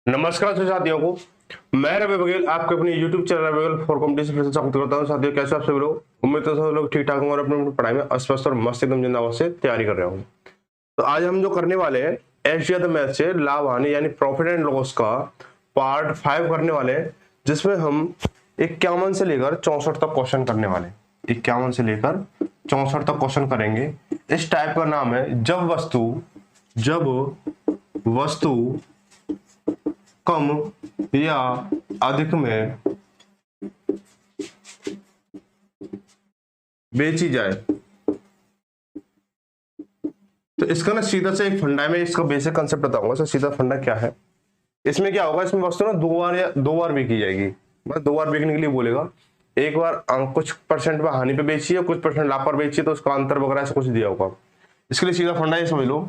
नमस्कार साथियों को, मैं रवि बघेल आपके अपने YouTube channel Ravi Baghel for competition फिर से स्वागत करता हूं। साथियों, कैसे आप सभी लोग? उम्मीद है सब लोग ठीक ठाक होंगे और अपनी पढ़ाई में अस्वस्थ और मस्त एकदम जिंदाबाद से तैयारी कर रहे होंगे। तो आज हम जो करने वाले हैं एशिया द मैथ से लाभ हानि यानी प्रॉफिट एंड लॉस का पार्ट 5 करने वाले हैं, जिसमें हम 51 से लेकर 64 तक क्वेश्चन करने वाले हैं। 51 से लेकर 64 तक क्वेश्चन करेंगे। इस टाइप का नाम है जब वस्तु कम या अधिक में बेची जाए। तो इसका ना सीधा से एक फंडा में इसका बेसिक कंसेप्ट बताऊंगा। सर सीधा फंडा क्या है? इसमें क्या होगा, इसमें वस्तु ना दो बार बेची जाएगी। बस 2 बार बेचने के लिए बोलेगा। एक बार कुछ परसेंट पे हानि पे बेची है, कुछ परसेंट लाभ पर बेची है, तो उसका अंतर वगैरह ऐसा कुछ दिया होगा। इसके लिए सीधा फंडा ये समझ लो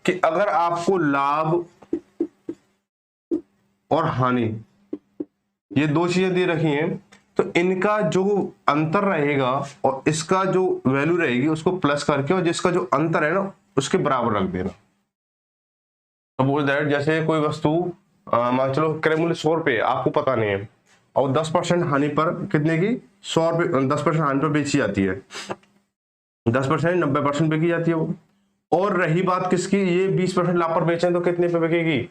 कि अगर आपको लाभ और हानि ये 2 चीजें दे रखी हैं, तो इनका जो अंतर रहेगा और इसका जो वैल्यू रहेगी उसको प्लस करके और जिसका जो अंतर है ना उसके बराबर रख देना। सपोज दैट जैसे कोई वस्तु मान चलो क्रय मूल्य 100 रुपये, आपको पता नहीं है, और 10% हानि पर कितने की 100 रुपये 10% हानि पर बेची जाती है। 10% 90% बेची जाती है वो। और रही बात किसकी, ये 20% लाभ पर बेचें तो कितने पे बिकेगी?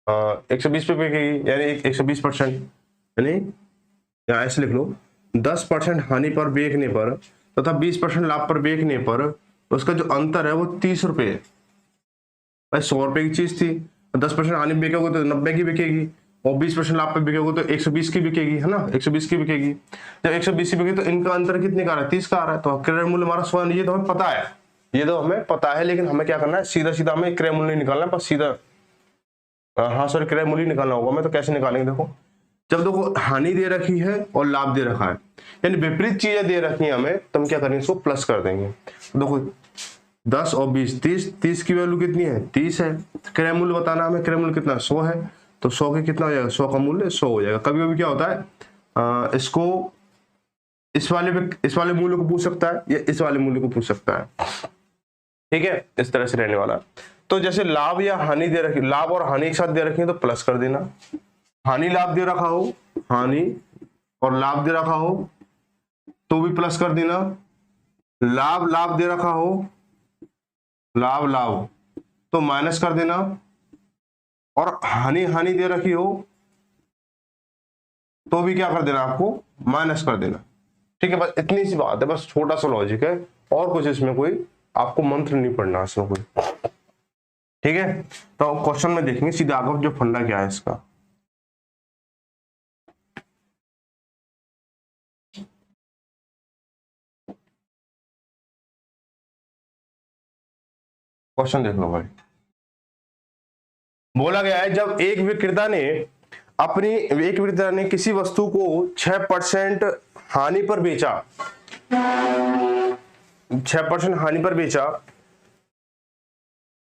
120 पे बिकेगी, यानी 120%। यानी यहाँ ऐसे लिख लो 10% हानि पर बेचने पर तथा 20% लाभ पर बेचने पर उसका जो अंतर है वो 30 रुपये है। भाई 100 रुपये की चीज थी, 10% हानि बिकेगी तो 90 की बिकेगी, और 20% लाभ पे बिकेगी तो 120 की बिकेगी, है ना? 120 की बिकेगी। जब 120 की बिकेगी तो इनका अंतर कितने का आ रहा है? 30 का आ रहा है। तो क्रय मूल्य हमारा 100, ये तो हमें पता है, ये तो हमें पता है, लेकिन हमें क्या करना है, सीधा सीधा हमें क्रय मूल्य निकालना है। बस सीधा हाँ सॉरी क्रय मूल्य निकालना होगा। मैं तो कैसे निकालेंगे, देखो जब देखो हानि दे रखी है और लाभ दे रखा है, यानी विपरीत चीजें दे रखी है हमें, तो हम क्या करेंगे, इसको प्लस कर देंगे। देखो 10 और 20 30 की वैल्यू कितनी है? 30 है। क्रय मूल्य बताना हमें, क्रय मूल्य कितना? 100 है। तो 100 के कितना हो जाएगा? 100 का मूल्य 100 हो जाएगा। कभी कभी क्या होता है, इसको इस वाले मूल्य को पूछ सकता है या इस वाले मूल्य को पूछ सकता है। ठीक है, इस तरह से रहने वाला। तो जैसे लाभ या हानि दे रखी, लाभ और हानि एक साथ दे रखी है तो प्लस कर देना। हानि लाभ दे रखा हो, हानि और लाभ दे रखा हो तो भी प्लस कर देना। लाभ दे रखा हो, लाभ तो माइनस कर देना। और हानि दे रखी हो तो भी क्या कर देना, आपको माइनस कर देना। ठीक है, बस इतनी सी बात है, बस छोटा सा लॉजिक है, और कुछ इसमें कोई आपको मंत्र नहीं पढ़ना इसमें कोई। ठीक है, तो क्वेश्चन में देखेंगे सीधा आगे जो फंडा क्या है इसका। क्वेश्चन देख लो भाई। बोला गया है जब एक विक्रेता ने किसी वस्तु को 6% हानि पर बेचा, 6% हानि पर बेचा,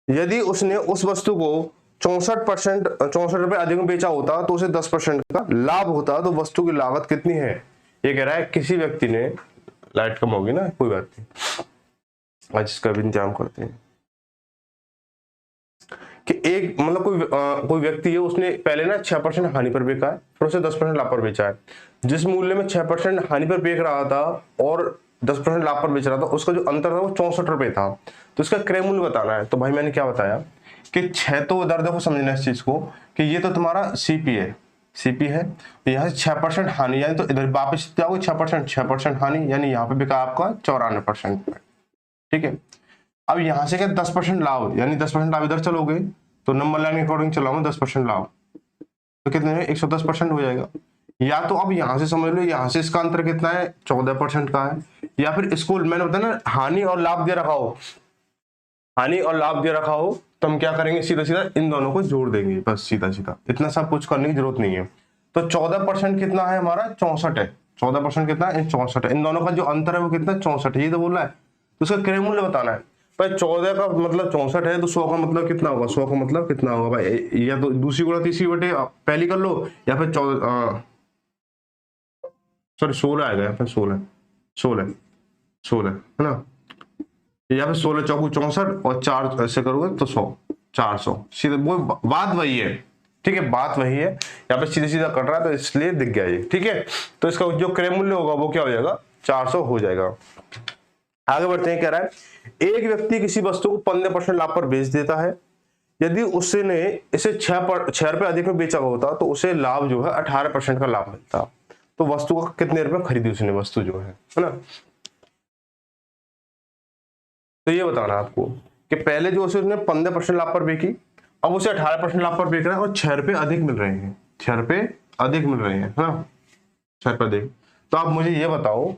यदि उसने उस वस्तु को 64 रुपए अधिक में बेचा होता तो उसे 10% का लाभ होता। तो वस्तु की लागत कितनी है? ये कह रहा है किसी व्यक्ति ने, लाइट कम होगी ना, कोई बात नहीं, आज इसका भी इंतजाम करते हैं कि एक मतलब कोई व्यक्ति है, उसने पहले ना 6% हानि पर बेचा है, फिर उसे 10% लाभ पर बेचा है। जिस मूल्य में 6% हानि पर बेच रहा था और 10% लाभ पर बेच रहा था, उसका जो अंतर था वो 64 रुपए था। तो इसका क्रय मूल्य बताना है। तो भाई मैंने क्या बताया कि 6, तो इधर देखो समझना इस चीज को कि ये तो तुम्हारा सीपी है, तो यहाँ से 6% हानि, यानी तो इधर वापस जाओगे 6% हानि, यानी यहाँ पे बिका आपका 94%। ठीक है, अब यहां से क्या 10% लाभ, यानी 10% लाभ इधर चलोगे तो नंबर लाइन के अकॉर्डिंग चलाओगे 10% लाभ, तो कितने है? 110% हो जाएगा। या तो अब यहां से समझ लो, यहां से इसका अंतर कितना है? 14% का है। या फिर इसको मैंने बताया ना, हानि और लाभ दे रखा हो, तो हम क्या करेंगे, सीधा सीधा इन दोनों को जोड़ देंगे, बस सीधा सीधा, इतना सब कुछ करने की जरूरत नहीं है। तो 14% कितना है हमारा? 64 है। 14% कितना है? 64 है। इन दोनों का जो अंतर है वो कितना? 64 है। ये तो बोल रहा है, तो उसका क्रय मूल्य बताना है। भाई 14 का मतलब 64 है, तो 100 का मतलब कितना होगा? 100 का मतलब कितना होगा भाई? या तो दूसरी गुणा तीसरी बटे पहली कर लो, या फिर 16 आएगा, या फिर 16 है ना, या फिर 16 चौकू 64 और 4 ऐसे करोगे तो 100, 400, सीधे वो बात वही है। ठीक है, बात वही है, यहाँ पे सीधा सीधा कट रहा है तो इसलिए दिख गया ये। ठीक है, तो इसका जो क्रय मूल्य होगा वो क्या हो जाएगा, 400 हो जाएगा। आगे बढ़ते हैं, कह रहा है एक व्यक्ति किसी वस्तु को 15% लाभ पर बेच देता है, यदि उसने इसे 6 रुपए अधिक में बेचा होता तो उसे लाभ जो है 18% का लाभ मिलता। तो वस्तु का कितने रुपए खरीदी उसने, वस्तु जो है ना। तो ये बताना आपको कि पहले जो उसने 15% लाभ पर बेची, अब उसे 18% लाभ पर बेच रहा है और 6 रुपए अधिक मिल रहे हैं, 6 रुपए अधिक मिल रहे हैं, हाँ 6 रुपए अधिक। तो आप मुझे ये बताओ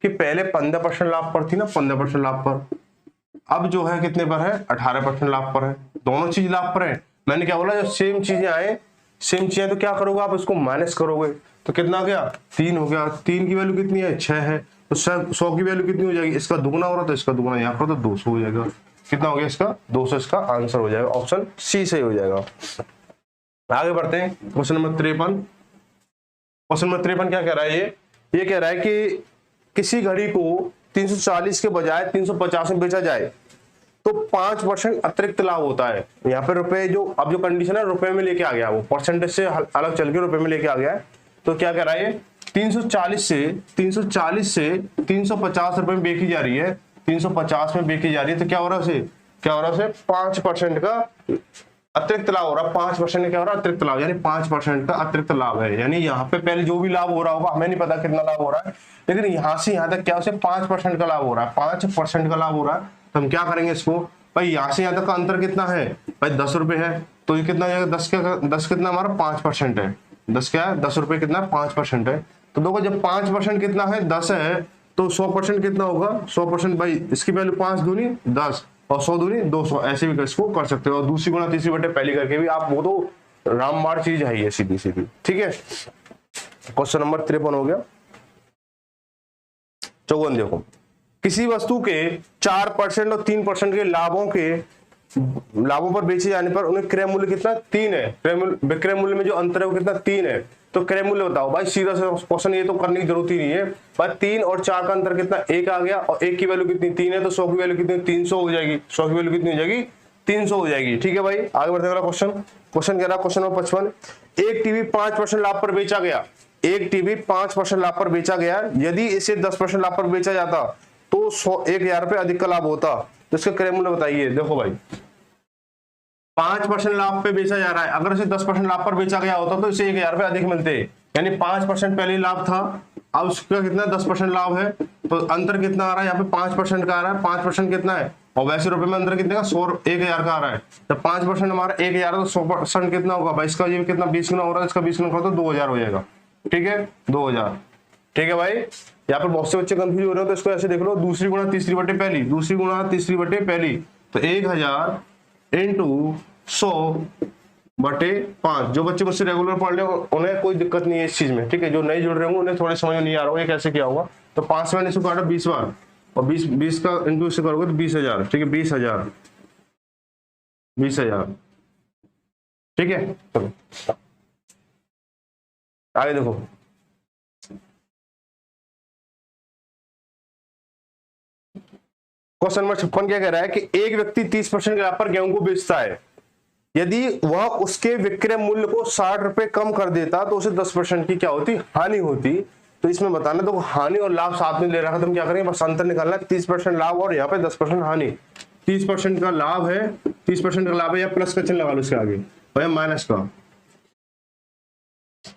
कि पहले 15% लाभ पर थी ना, 15% लाभ पर, अब जो है कितने पर है, 18% लाभ पर है। दोनों चीज लाभ पर है। मैंने क्या बोला, जब सेम चीजें आए, सेम चीजें तो क्या करोगे आप, इसको माइनस करोगे तो कितना आ गया, 3 हो गया। 3 की वैल्यू कितनी है, 6 है, तो 100 की वैल्यू कितनी हो जाएगी, इसका दुगना हो रहा तो इसका दुगना, यहाँ पर तो 200 हो जाएगा। कितना हो गया इसका, 200, इसका आंसर हो जाएगा ऑप्शन सी सही हो जाएगा। आगे बढ़ते हैं, क्वेश्चन नंबर 53। क्वेश्चन नंबर 53 क्या कह रहा है, ये कह रहा है कि किसी घड़ी को 340 के बजाय 350 में बेचा जाए तो 5% अतिरिक्त लाभ होता है। यहाँ पे रुपए जो, अब जो कंडीशन है रुपए में लेके आ गया, वो परसेंटेज से अलग चल के रुपए में लेके आ गया है। तो क्या कह रहा है, 340 से 350 रुपए में बेची जा रही है, 350 में बेची जा रही है, तो क्या हो रहा है उसे, 5% का अतिरिक्त लाभ हो रहा है। 5% क्या हो रहा है, अतिरिक्त लाभ, यानी 5% का अतिरिक्त लाभ है। यानी यहाँ पे पहले जो भी लाभ हो रहा होगा, हमें नहीं पता कितना लाभ हो रहा है, लेकिन यहाँ से यहाँ तक क्या उसे 5% का लाभ हो रहा है, 5% का लाभ हो रहा है। तो हम क्या करेंगे इसको, भाई यहाँ से यहाँ तक का अंतर कितना है, भाई 10 रुपए है, तो ये कितना जाएगा, 10 कितना हमारा 5% है, 10 क्या है, 10 रुपए कितना 5% है। तो देखो जब 5% कितना है, 10 है, तो 100% कितना होगा, 100% भाई इसकी वैल्यू 5 दूनी 10 और 100 दूनी 200, ऐसे भी इसको कर सकते हो। और दूसरी गुणा तीसरी बटे पहली करके भी आप, वो तो रामबाण चीज है ये, सीधी सीधी। ठीक है, क्वेश्चन नंबर 53 हो गया। 54 देखो, किसी वस्तु के 4% और 3% के लाभों पर बेचे जाने पर उन्हें क्रय मूल्य कितना, 3 है। विक्रय मूल्य में जो अंतर है वो कितना, 3 है। तो क्रय मूल्य बताओ भाई, सीधा सा क्वेश्चन, ये तो करने की जरूरत ही नहीं है भाई। 3 और 4 का अंतर कितना, 1 आ गया, और 1 की वैल्यू कितनी, 3 है, तो 100 की वैल्यू कितनी, 300 हो जाएगी। 100 की वैल्यू कितनी हो जाएगी, 300 हो जाएगी। ठीक है भाई, आगे बढ़ते हैं। क्वेश्चन कह रहा है, क्वेश्चन नंबर 55, एक टीवी 5% लाभ पर बेचा गया, एक टीवी 5% लाभ पर बेचा गया, यदि इसे 10% लाभ पर बेचा जाता तो 1,000 रुपए अधिक का लाभ होता। तो इसका क्रय मूल्य बताइए। देखो भाई, 5% लाभ पे बेचा जा रहा है, अगर इसे 10% लाभ पर बेचा गया होता तो इसे 1,000 रुपए अधिक मिलते। यानी 5% पहले लाभ था, अब उसका कितना 10% लाभ है, तो अंतर कितना आ रहा है, यहाँ पे 5% का आ रहा है। 5% कितना है, और वैसे रुपए में अंतर कितने का, 1,000 का आ रहा है। जब 5% हमारा 1,000 है तो 100% कितना होगा भाई, इसका ये कितना 20 गुना हो रहा है, इसका 20 गुना तो 2,000 हो जाएगा। ठीक है, 2,000। ठीक है भाई, यहाँ पर बहुत से बच्चे कंफ्यूज हो रहे हो, तो इसको ऐसे देख लो, दूसरी गुणा तीसरी बटे पहली, दूसरी गुणा तीसरी बटे पहली, तो 1,000 इंटू 100/5। जो बच्चे मुझसे रेगुलर पढ़ रहे हो उन्हें कोई दिक्कत नहीं है इस चीज में। ठीक है, जो नहीं जुड़ रहे होंगे उन्हें थोड़े समझ नहीं आ रहा होगा ये कैसे किया होगा। तो 5 से मैंने इसको काटा 20 बार, और 20 का इंटू इससे करोगे तो 20,000। ठीक है, 20,000। ठीक है, चलो आगे देखो। क्वेश्चन नंबर 56 क्या कह रहा है कि एक व्यक्ति 30% के लाभ पर गेहूं को बेचता है, यदि वह उसके विक्रय मूल्य को 60 रुपए कम कर देता तो उसे 10% की क्या होती, हानि होती। तो इसमें बताना, तो हानि और लाभ साथ में ले रखा, तुम क्या करेंगे, बस अंतर निकालना है, 30% लाभ और यहाँ पे 10% हानि। 30% का लाभ है, 30% का लाभ है, या प्लस का चिन्ह लगा लो इसके आगे, और माइनस का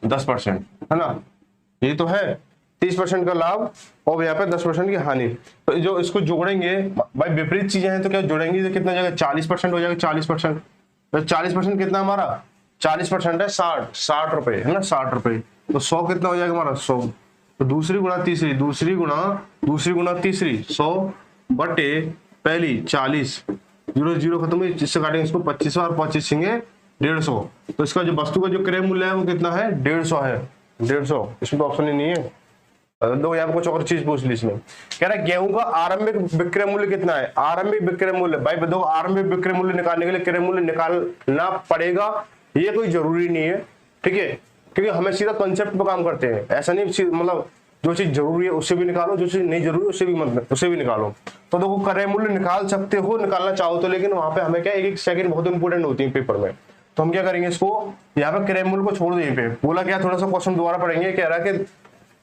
10%, है ना, ये तो है 30% का लाभ और यहाँ पे 10% की हानि। तो जो इसको जोड़ेंगे भाई, विपरीत चीजें हैं तो क्या जोड़ेंगे, तो कितना जाएगा, 40% हो जाएगा। 40%, तो 40% कितना हमारा, 40% है 60 रुपए, है ना, 60 रुपए। तो 100 कितना हो जाएगा हमारा, 100। तो दूसरी गुणा तीसरी 100 बटे पहली 40, 0 0 खत्म हुई, जिससे काटेंगे इसको 25 और 25 सिंगे 150। तो इसका जो वस्तु का जो क्रय मूल्य है वो कितना है, 150 है। 150, इसमें तो ऑप्शन ही नहीं है। दो यहाँ कुछ और चीज पूछ ली इसमें, कह रहा है गेहूं का आरंभिक विक्रय मूल्य कितना है। आरंभिक विक्रय मूल्य भाई दो, आरंभिक विक्रय मूल्य निकालने के लिए क्रय मूल्य निकालना पड़ेगा, ये कोई जरूरी नहीं है। ठीक है, क्योंकि हमें सीधा कॉन्सेप्ट पे काम करते हैं, ऐसा नहीं मतलब जो चीज जरूरी है उससे भी निकालो, जो चीज नहीं जरूरी उससे भी निकालो। तो देखो क्रय मूल्य निकाल सकते हो, निकालना चाहो तो, लेकिन वहां पे हमें क्या, एक सेकंड बहुत इंपोर्टेंट होती है पेपर में। तो हम क्या करेंगे, इसको यहाँ पे क्रय मूल्य को छोड़ दो। यहीं पे बोला क्या, थोड़ा सा क्वेश्चन दोबारा पढ़ेंगे। कह रहा है कि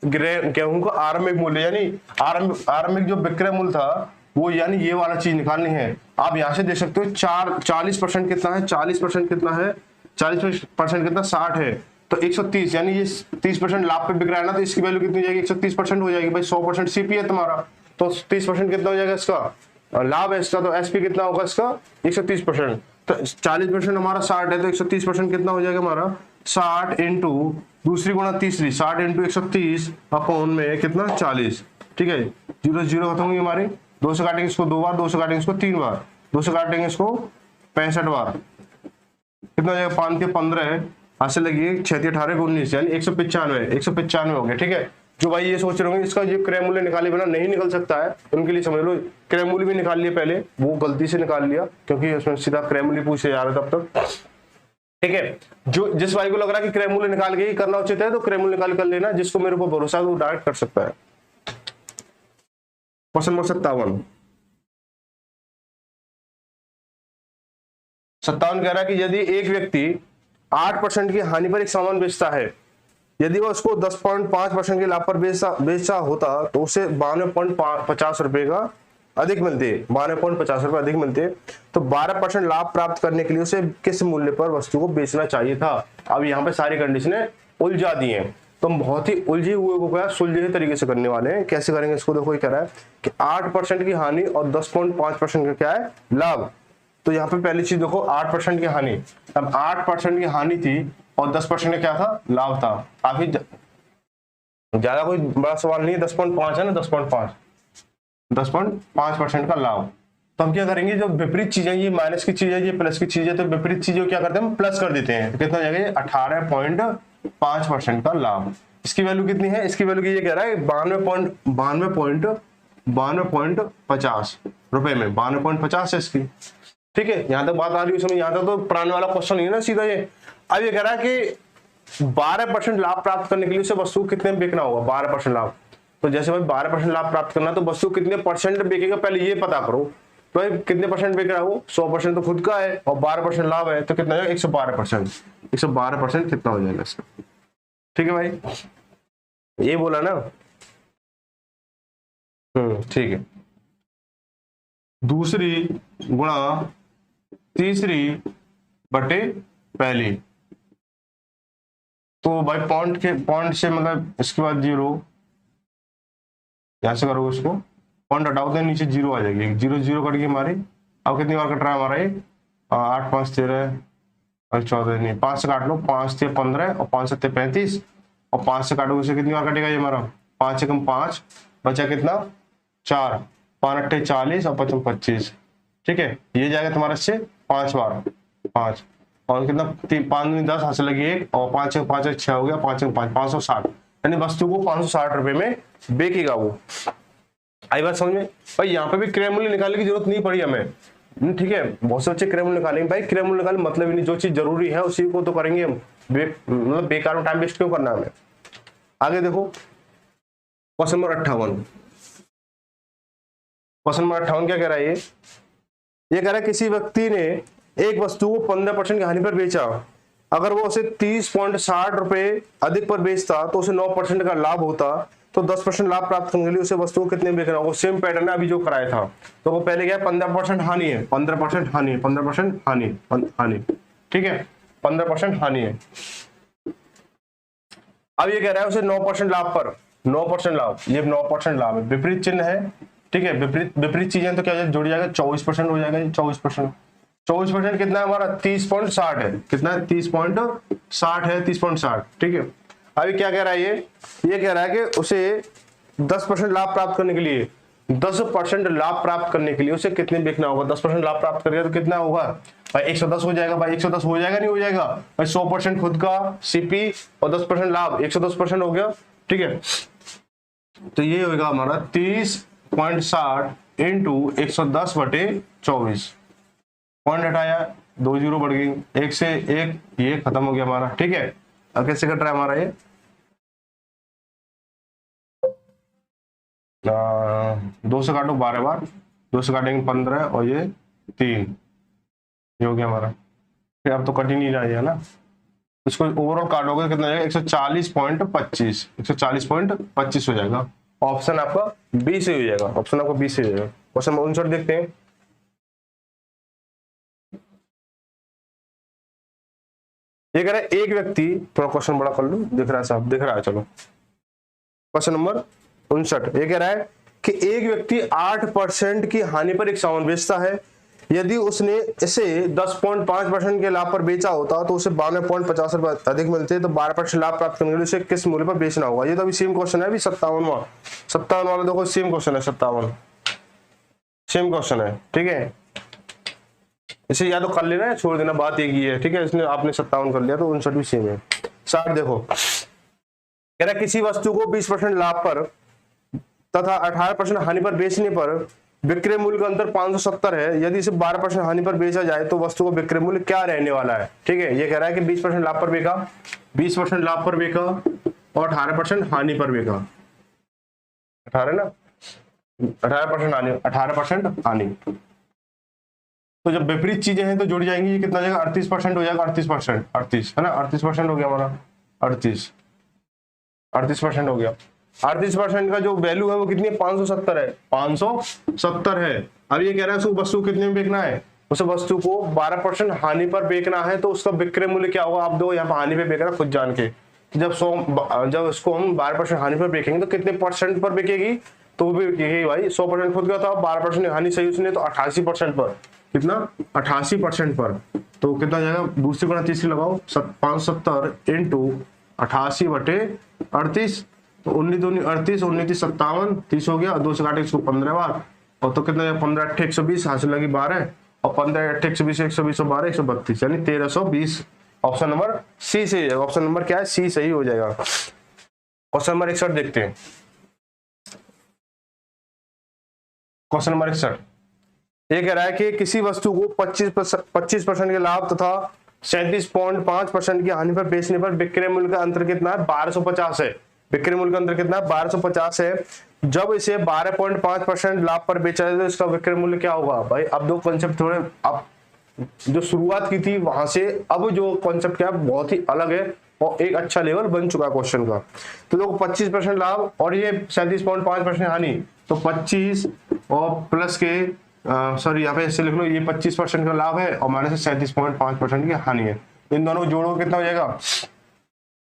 गेहूं का आरंभिक मूल्य यानी आरंभिक जो विक्रय मूल्य था वो यानी ये वाला चीज निकालनी है। आप यहाँ से देख सकते हो 40% कितना है, 40% कितना है, 40% कितना 60 है, तो 130 यानी ये 30% लाभ पे बिक रहा है ना, तो इसकी वैल्यू कितनी हो जाएगी, 130% हो जाएगी भाई। 100% सीपी है तुम्हारा, तो 30% कितना हो जाएगा इसका लाभ है इसका, तो एसपी कितना होगा इसका 130%। तो 40% हमारा 60 है, तो 130% कितना हो जाएगा हमारा 60 इंटू दूसरी गुणा तीसरी, 60 इंटू 130 अपॉन में कितना 40। ठीक है, 0 0 खत्म होगी हमारी। 2 से काटेंगे इसको 2 बार, 2 से काटेंगे इसको 3 बार, 2 से काटेंगे इसको 65 बार, कितना हो जाएगा 5 के 15 हाथ से लगी 6 18 19 यानी 195 हो गया। ठीक है, जो भाई ये सोच रहे होंगे इसका ये क्रय मूल्य निकाले बिना नहीं निकल सकता है, उनके लिए समझ लो क्रय मूल्य भी निकाल लिया पहले, वो गलती से निकाल लिया क्योंकि उसमें सीधा क्रय मूल्य पूछे जा रहा था तब तक। ठीक है, जो जिस भाई को लग रहा है कि क्रय मूल्य निकाल के ही करना उचित है तो क्रय मूल्य निकाल कर लेना, जिसको मेरे को भरोसा है वो डायरेक्ट कर सकता है। क्वेश्चन नंबर 57 कह रहा है कि यदि एक व्यक्ति 8% की हानि पर एक सामान बेचता है, यदि वो उसको 10.5% के लाभ पर बेचा होता तो उसे 52.50 रुपए का अधिक मिलते, 52.50 रुपए अधिक मिलते, तो 12% लाभ प्राप्त करने के लिए उसे किस मूल्य पर वस्तु को बेचना चाहिए था। अब यहाँ पे सारी कंडीशनें उलझा दी हैं, तो हम बहुत ही उलझे हुए को क्या सुलझे तरीके से करने वाले हैं। कैसे करेंगे इसको, देखो ये कह रहा है कि 8% की हानि और 10.5% का क्या है लाभ। तो यहाँ पे पहली चीज देखो 8% की हानि, अब 8% की हानि थी और 10% का क्या था लाभ था। काफी ज्यादा कोई बड़ा सवाल नहीं है, 10.5 है ना, 10.5% का लाभ। तो हम क्या करेंगे, जो विपरीत चीजें, ये माइनस की चीज है ये प्लस की चीज है, तो विपरीत चीजों क्या करते हैं हम प्लस कर देते हैं। तो कितना हो जाएगा ये 18.5% का लाभ। इसकी वैल्यू कितनी है, इसकी वैल्यू ये कह रहा है 52.50 रुपए में, 52.50 है इसकी। ठीक है, यहां तक बात आ रही है समझ, यहां तक तो पुराने वाला क्वेश्चन नहीं है ना सीधा ये। अब ये कह रहा है कि 12% लाभ प्राप्त करने के लिए उसे वस्तु कितने में बेचना होगा, 12% लाभ। तो जैसे भाई 12% लाभ प्राप्त करना तो वस्तु कितने परसेंट बेचेगा पहले ये पता करो। तो भाई कितने परसेंट बेच रहा है वो, 100% तो खुद का है और 12% लाभ है, तो कितना जाएगा 112%। 112% कितना हो जाएगा इसका। ठीक है भाई, ये बोला ना। ठीक है, दूसरी गुणा तीसरी बटे पहली, तो भाई पॉइंट से मतलब इसके बाद 0, यहां से करोगे उसको पॉइंट हटाओ तो नीचे 0 आ जाएगी, 0 0 कट गई हमारी। अब कितनी बार कट रहा है हमारा ये 8 5 13 और 14 नहीं, 5 से काट लो, 5 से 15 और 5 से 35 और 5 से काटोगे उसे कितनी बार कटेगा ये हमारा 5 से कम 5 बचा कितना 4, 5 8 40 और 5 25। ठीक है, ये जाएगा तुम्हारा इससे 5 बार 5 और कितना 5 10 हाथ से लगी 1 और 5 5 6 हो गया, 5 5 560 यानी वस्तु को 560 रुपए में बेचेगा वो। आई बात समझ में भाई, यहाँ पे भी क्रय मूल्य निकालने की जरूरत नहीं पड़ी हमें। ठीक है, बहुत से बच्चे क्रय मूल्य निकालेंगे, भाई क्रय मूल्य निकालने मतलब ही नहीं, जो चीज जरूरी है उसी को तो करेंगे हम, मतलब बेकार में टाइम वेस्ट क्यों करना हमें। आगे देखो क्वेश्चन नंबर 58। क्वेश्चन नंबर 58 क्या कह रहा है ये कह रहा है किसी व्यक्ति ने एक वस्तु को 15% की हानि पर बेचा, अगर वो उसे 30.60 रुपए अधिक पर बेचता तो उसे 9% का लाभ होता, तो 10% लाभ प्राप्त करने के लिए उसे वस्तु को कितने बेचना होगा। सेम पैटर्न है अभी जो कराया था, तो वो पहले क्या है 15% हानि है, 15% हानि, 15% हानि। ठीक है, 15% हानि है। अब ये कह रहा है उसे 9% लाभ पर, 9% लाभ, ये 9% लाभ है, विपरीत चिन्ह है। ठीक है, विपरीत चीजें तो क्या जुड़ जाएगा 24% हो जाएगा, 24% कितना है हमारा 30.60 है, कितना है 30.60 है, 30.60। ठीक है, अभी क्या कह रहा है ये कह रहा है कि उसे 10% लाभ प्राप्त करने के लिए 10% लाभ प्राप्त करने के लिए उसे कितने बेचना होगा। 10% लाभ प्राप्त करेगा तो कितना होगा भाई 110 हो जाएगा, भाई 110 हो जाएगा नहीं हो जाएगा भाई, 100% खुद का सीपी और 10% लाभ 110% हो गया। ठीक है, तो ये होगा हमारा 30.60 इंटू 110/24, पॉइंट हटाया 2 0 बढ़ गई, 1 से 1 ये खत्म हो गया हमारा। ठीक है, अब कैसे कट रहा है हमारा ये 2 से काटो 12 बार, 2 से काटेंगे 15 और ये 3, ये हो गया हमारा। फिर अब तो कट ही नहीं रहा है ना, इसको ओवरऑल काटोगे तो कितना जाएगा 140.25, 140.25 हो जाएगा। ऑप्शन आपका बी से हो जाएगा, ऑप्शन आपका बी से हो जाएगा। क्वेश्चन नंबर 59 देखते हैं। ये कह रहा है एक व्यक्ति, थोड़ा क्वेश्चन बड़ा कर लो, दिख रहा है साहब, दिख रहा है, चलो क्वेश्चन नंबर 59 ये कह रहा है कि एक व्यक्ति 8% की हानि पर एक सामान बेचता है, यदि उसने इसे 10.5% के लाभ पर बेचा होता तो उसे 92.50 रुपए अधिक मिलते, तो 12% लाभ प्राप्त करने के लिए उसे किस मूल्य पर बेचना होगा। ये तो अभी सेम क्वेश्चन है, अभी 57 वाला देखो सेम क्वेश्चन है, 57 सेम क्वेश्चन है, ठीक है। इसे या तो कर लेना है छोड़ देना, बात एक ही है, ठीक है। इसने आपने 57 कर लिया तो 59 भी सेम है। 60 देखो, कह रहा किसी वस्तु को 20% लाभ पर तथा 18% हानि पर बेचने पर विक्रय मूल्य का अंतर 570 है, यदि इसे 12% हानि पर बेचा जाए तो वस्तु का विक्रय मूल्य क्या रहने वाला है, ठीक है। ये कह रहा है कि 20% लाभ पर बेचा, 20% लाभ पर बेचा और 18% हानि पर बेचा, 18 ना, 18% हानि, 18% हानि। तो जब विपरीत चीजें हैं तो जुड़ जाएंगी, ये कितना हो जाएगा 38% हो जाएगा, 38%, 38 है ना, 38% हो गया हमारा, 38% हो गया। 38% का जो वैल्यू है वो कितनी है, 570 है, 570 है। अब ये कह रहा है उसको वस्तु कितने में बेचना है, उस वस्तु को 12% हानि पर बेचना है, तो उसका विक्रय मूल्य क्या होगा, आप दो यहाँ पर हानि पे बेच रहा खुद जान के। जब इसको हम 12% हानि पर बेचेंगे तो कितने परसेंट पर बिकेगी, तो वो भी बिकेगी भाई 100% खुद का था, 12% हानि सही उसने तो 88% पर, कितना 88% पर, तो कितना जाएगा, दूसरी गुणा तीसरी लगाओ, 570 इंटू 88/38, तो 19 दूनी 38, 19 57, 30 हो गया, 2 से काटे इसको 15 बार, और तो कितना 15 8 120 हासिल लगी 12, और 15 8 120 120 12 132 यानी 1320। ऑप्शन नंबर सी सही है, ऑप्शन नंबर क्या है, सी सही हो जाएगा। क्वेश्चन नंबर 61 देखते हैं। क्वेश्चन नंबर 61 ये कह रहा है कि किसी वस्तु को 25% के लाभ तथा 37.5% की हानि पर बेचने पर विक्रय मूल्य का अंतर कितना है, 1250 है। विक्रय मूल्य का अंतर कितना है, 1250 है। जब इसे 12.5% लाभ पर बेचा जाए तो इसका विक्रय मूल्य क्या होगा। भाई अब दो कॉन्सेप्ट थोड़े, अब जो शुरुआत की थी वहां से अब जो कॉन्सेप्ट क्या है बहुत ही अलग है और एक अच्छा लेवल बन चुका है क्वेश्चन का। तो देखो 25% लाभ और ये 37.5% हानि, तो 25 और प्लस के सॉरी यहाँ पे ऐसे लिख लो, ये 25% का लाभ है और माइनस 37.5% की हानि है। इन दोनों को जोड़ो कितना हो जाएगा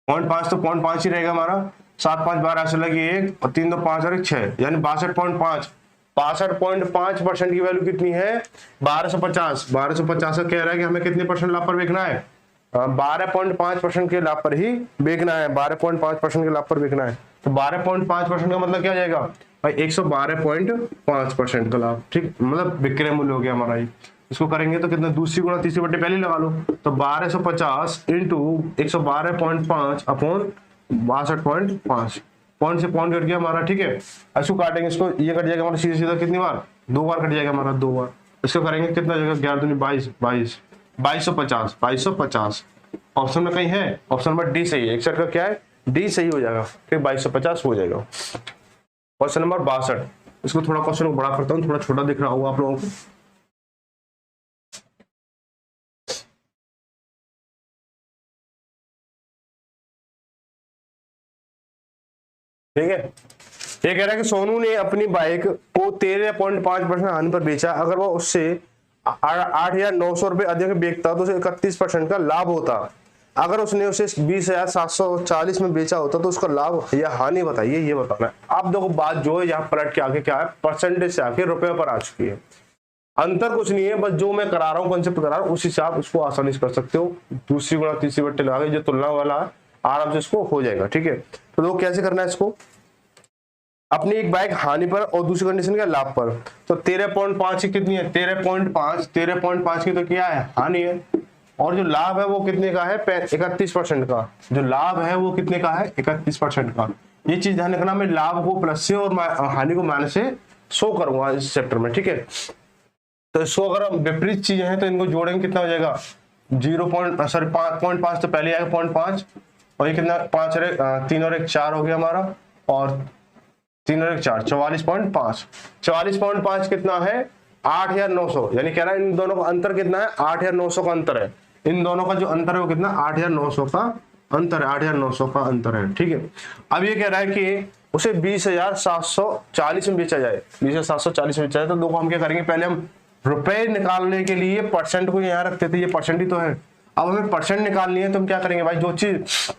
0.5, तो 0.5 ही रहेगा हमारा, 7 5 12 ऐसे लगी 1 और 3 2 5 और 1 6 यानी 62.5। 62.5% की वैल्यू कितनी है 1250। 1250 का कह रहा है कि हमें कितने परसेंट लाभ पर बेचना है, 12.5% के लाभ पर ही बेचना है, 12.5% के लाभ पर बेचना है। तो 12.5% का मतलब क्या जाएगा भाई 112.5% का लाभ, ठीक, मतलब विक्रय मूल्य हो गया हमारा ये। इसको करेंगे तो कितना, दूसरी गुणा तीसरी बटे पहले लगा लो, तो 1250 इंटू 112.5 अपॉन 62.5, पॉइंट से पॉइंट कट गया हमारा, ठीक है। इसको काटेंगे, इसको ये कट जाएगा हमारा सीधा सीधा कितनी बार, 2 बार कट जाएगा हमारा, 2 बार। इसको करेंगे कितना जाएगा 11 दूनी 22, 2250, 2250 ऑप्शन में कहीं है, ऑप्शन नंबर डी सही है। 61 का क्या है, डी सही हो जाएगा, फिर 2250 हो जाएगा। क्वेश्चन नंबर 62, इसको थोड़ा क्वेश्चन को बड़ा करता हूँ, थोड़ा छोटा दिख रहा होगा आप लोगों को। ठीक है, ये कह रहा है कि सोनू ने अपनी बाइक को 13.5% हानि पर बेचा, अगर वो उससे 8,900 रुपए अधिक बेचता तो उसे 31% का लाभ होता। अगर उसने उसे 20,740 में बेचा होता तो उसका लाभ या हानि बताइए, ये बताना है। आप देखो बात जो है यहाँ पलट के आगे क्या है, परसेंटेज से आके रुपए पर आ चुकी है। अंतर कुछ नहीं है, बस जो मैं करा रहा हूँ कॉन्सेप्ट करा रहा हूँ उसी से आप उसको आसानी से कर सकते हो। दूसरी गुणा तीसरी बट्टे लगा के जो तुलना वाला है आराम से इसको हो जाएगा, ठीक है। तो लोग कैसे करना है इसको, अपनी एक बाइक हानि पर और दूसरी कंडीशन क्या लाभ पर, तो 13.5 की कितनी है 13.5 की तो क्या है हानि है, और जो लाभ है वो कितने का है 31% का, जो लाभ है वो कितने का है 31% का। ये चीज ध्यान रखना, मैं लाभ को प्लस से और हानि को माइनस से शो करूंगा इस चैप्टर में, ठीक है। तो इसको अगर हम विपरीत चीजें हैं तो इनको जोड़ेंगे कितना हो जाएगा 5.5 तो पहले आएगा 0.5 और ये कितना 5 और 3 और 1 4 हो गया हमारा, और 3 और 1 4 44.5। 44.5 कितना है 8,900, यानी कह रहा है इन दोनों का अंतर कितना है 8,900 का अंतर है। इन दोनों का जो अंतर है वो कितना 8,900 का अंतर है, 8,900 का अंतर है। ठीक है, अब ये कह रहा है कि उसे 20,740 में बेचा जाए, 20,740 में बेचा जाए। तो देखो हम क्या करेंगे, पहले हम रुपए निकालने के लिए परसेंट को यहाँ रखते थे, ये परसेंट ही तो है। अब हमें परसेंट निकालनी है तो हम क्या करेंगे भाई, जो चीज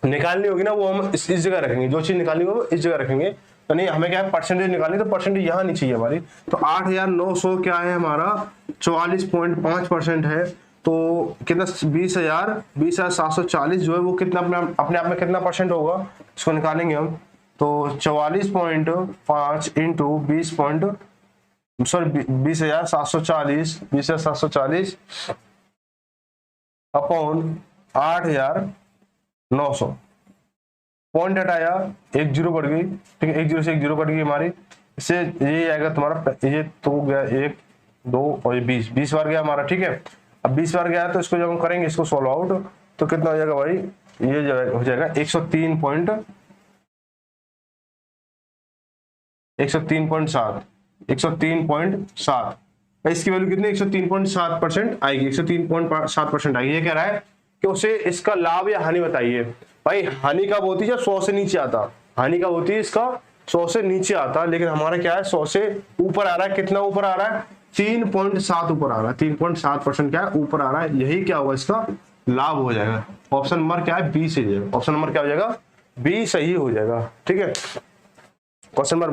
निकालनी होगी ना वो हम इस जगह रखेंगे, जो चीज निकालनी होगी वो इस जगह रखेंगे। तो नहीं, हमें क्या है परसेंटेज निकालनी, तो परसेंटेज यहाँ नहीं चाहिए हमारी। तो 8,900 क्या है हमारा 44.5% है। तो कितना 20,740 जो है वो कितना अपने आप में कितना परसेंट होगा, इसको निकालेंगे हम। तो 44.5 इंटू 20,740 अपॉन 8,900, पॉइंट हटाया, एक जीरो कट गई। ठीक है, एक जीरो से एक जीरो कट गई हमारी, इससे ये आएगा तुम्हारा, ये तो गया 1 2 और ये 20 बार गया हमारा। ठीक है, अब 20 बार गया तो इसको जब हम करेंगे इसको सोल्व आउट तो कितना हो जाएगा भाई, ये जो हो जाएगा 103.7 103.7 इसकी वैल्यू कितनी 103.7% आएगी, 103.7% आएगी। ये कह रहा है कि उसे इसका लाभ या हानि बताइए। भाई हानि कब होती है, जब 100 से नीचे आता, हानि कब होती है इसका 100 से नीचे आता, लेकिन हमारा क्या है 100 से ऊपर आ रहा है। कितना ऊपर आ रहा है, 3.7 ऊपर आ रहा है, 3.7% क्या है ऊपर आ रहा है। यही क्या होगा इसका लाभ हो जाएगा। ऑप्शन नंबर क्या है बी सही है, ऑप्शन नंबर क्या हो जाएगा बी सही हो जाएगा। ठीक है, क्वेश्चन नंबर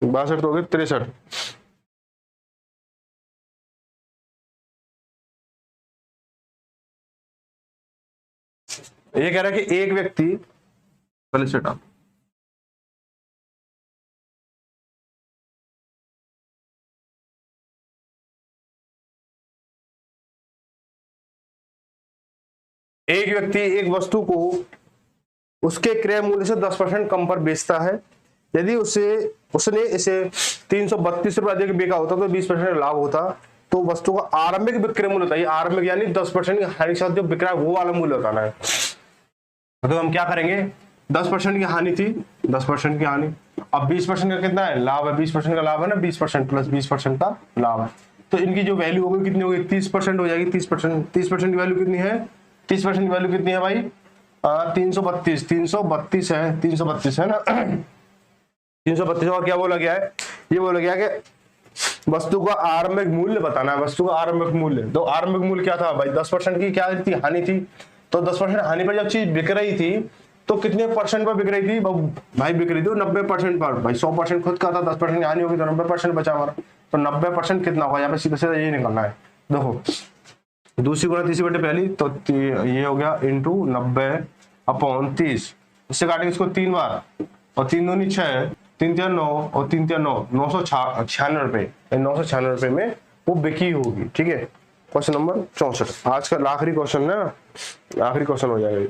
62, तो हो गए 63। ये कह रहा है कि एक व्यक्ति, पहले सेट आप, एक व्यक्ति एक वस्तु को उसके क्रय मूल्य से 10% कम पर बेचता है। यदि उसने इसे 332 रुपए अधिक बेचा होता तो 20% लाभ होता। तो वस्तु का आरंभिक विक्रय मूल्य होता है, आरंभिक यानी 10% की हानि के साथ जो बिक रहा है वो वाला मूल्य बताना है। तो हम क्या करेंगे, 10% की हानि थी, 10% की हानि, अब 20% का कितना है लाभ है, 20% का लाभ है ना, 20% प्लस 20% का लाभ है। तो इनकी जो वैल्यू होगी कितनी होगी, 30% हो जाएगी। 30% की वैल्यू कितनी है, 30% की वैल्यू कितनी है भाई 332 है, 332 है ना 332। और क्या बोला गया है, ये बोला गया कि वस्तु का आरंभिक मूल्य बताना है, वस्तु का आरंभिक मूल्य। तो आरंभिक मूल्य क्या था भाई, 10% की क्या थी हानि थी। तो 10% हानि पर जब चीज बिक रही थी तो कितने परसेंट पर बिक रही थी भाई, बिक रही थी 90% पर। भाई 100% खुद का था, 10% की हानि होगी तो 90% बचा हमारा। तो 90% कितना होगा, यहाँ पे सीधा सीधा ये निकलना है। देखो दूसरी गुणा तीसरी बटे पहली, तो ये हो गया इंटू 90/30। इससे काटेंगे इसको 3 बार, और 3 दूनी 6, 3 3 9 और 3 3 9, 996 रुपए, 996 रुपए में वो बिकी होगी। ठीक है, क्वेश्चन नंबर 64 आज का आखिरी क्वेश्चन ना, आखिरी क्वेश्चन हो जाएगा।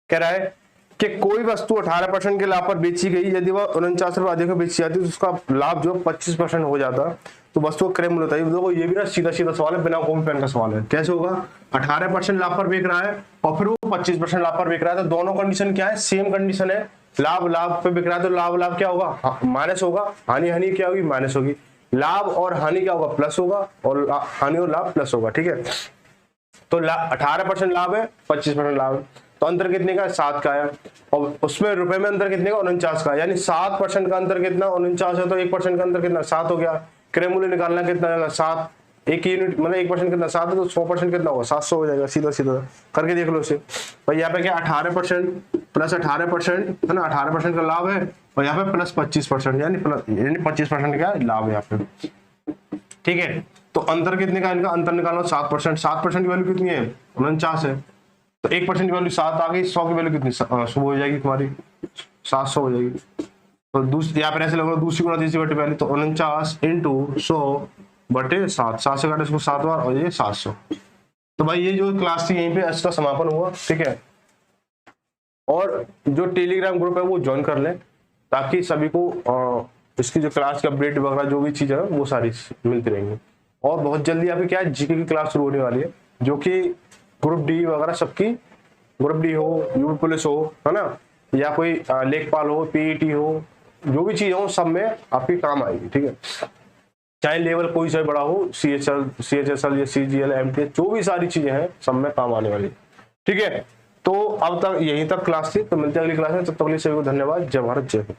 कह रहा है कि कोई वस्तु 18% के लाभ पर बेची गई, यदि वह 49 रुपए अधिक में बेची जाती तो उसका लाभ जो 25% हो जाता। तो वस्तु का क्रय मूल्य बताइए। देखो ये भी ना सीधा सीधा सवाल है, बिना कॉपी पेन का सवाल है। कैसे होगा, 18% लाभ पर बेच रहा है और फिर वो 25% लाभ पर बेच रहा है, तो दोनों कंडीशन क्या है, सेम कंडीशन है। लाभ लाभ पे बिक रहा है तो लाभ लाभ क्या होगा माइनस होगा, हानि हानि क्या होगी माइनस होगी, लाभ और हानि क्या होगा प्लस होगा, और हानि और लाभ प्लस होगा। ठीक है, तो 18% लाभ है, 25% लाभ है, तो अंतर कितने का 7 का है, और उसमें रुपए में अंतर कितने का 49 का, यानी 7% का अंतर कितना 49 है, तो 1% का अंतर कितना 7 हो गया। क्रय मूल्य निकालना कितना है 7, एक यूनिट मतलब 1% कितना 7 है, तो 100% कितना होगा 700 हो जाएगा। सीधा सीधा करके देख लो इसे भाई। यहाँ पे क्या 18% प्लस 18% है ना, 18% का लाभ है, और यहाँ पे प्लस 25% यानी 25% का लाभ है यहाँ पे। ठीक है, तो अंतर कितने का इनका, अंतर निकालना 7%। 7% की वैल्यू कितनी है 49 है, तो 1% की वैल्यू 7 आ गई, 100 की वैल्यू कितनी 100 हो जाएगी तुम्हारी, 700 हो जाएगी। तो दूसरी यहाँ पर ऐसे लगेगा दूसरी गुणा तीसरी बटे पहली, तो 49 इंटू 100/7, 7 से काटे इसको 7 बार, और ये 700। तो भाई ये जो क्लास थी यहीं पे इसका समापन हुआ। ठीक है, और जो टेलीग्राम ग्रुप है वो ज्वाइन कर लें, ताकि सभी को इसकी जो क्लास की अपडेट वगैरह जो भी चीज है वो सारी मिलती रहेंगी। और बहुत जल्दी यहाँ पे क्या है जीके की क्लास शुरू होने वाली है, जो कि ग्रुप डी वगैरह सबकी, ग्रुप डी हो, यूपी पुलिस हो, है ना, या कोई लेखपाल हो, पीईटी हो, जो भी चीज हो सब में आपके काम आएगी। ठीक है। चाहे लेवल कोई सा बड़ा हो, CHSL या CGL MTS जो भी सारी चीजें हैं सब में काम आने वाली। ठीक है, तो अब तक यहीं तक क्लास थी, तो मिलते हैं अगली क्लास में, तब तक के लिए सभी को धन्यवाद। जय भारत जय हिंद।